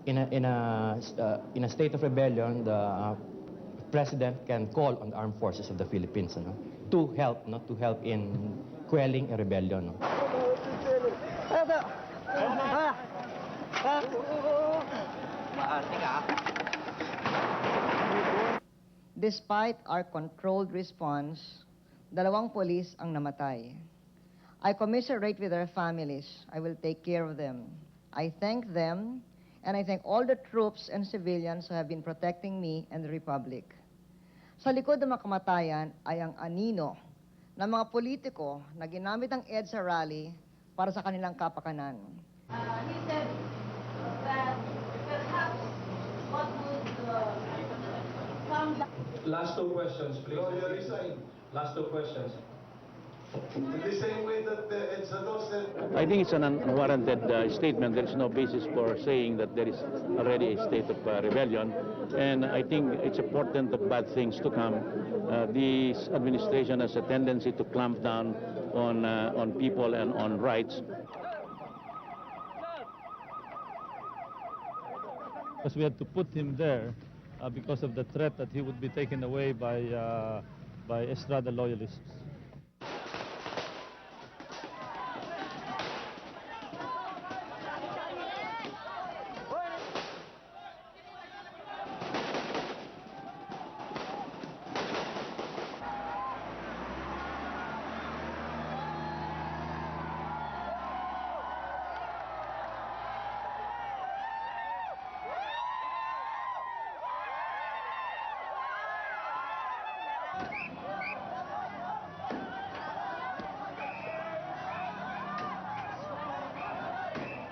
in a state of rebellion, the president can call on the armed forces of the Philippines, to help, to help in quelling a rebellion. Despite our controlled response, 2 police ang namatay. I commiserate with their families. I will take care of them. I thank them, and I thank all the troops and civilians who have been protecting me and the Republic. Sa likod ng mga kamatayan ay ang anino ng mga politiko na ginamit ang EDSA rally para sa kanilang kapakanan. He said that perhaps what would come down. Last 2 questions, please. No, you resign. Last 2 questions. In the same way that Edsador said. I think it's an unwarranted statement. There is no basis for saying that there is already a state of rebellion. And I think it's important of bad things to come. This administration has a tendency to clamp down on people and on rights. Because we had to put him there because of the threat that he would be taken away by Estrada loyalists.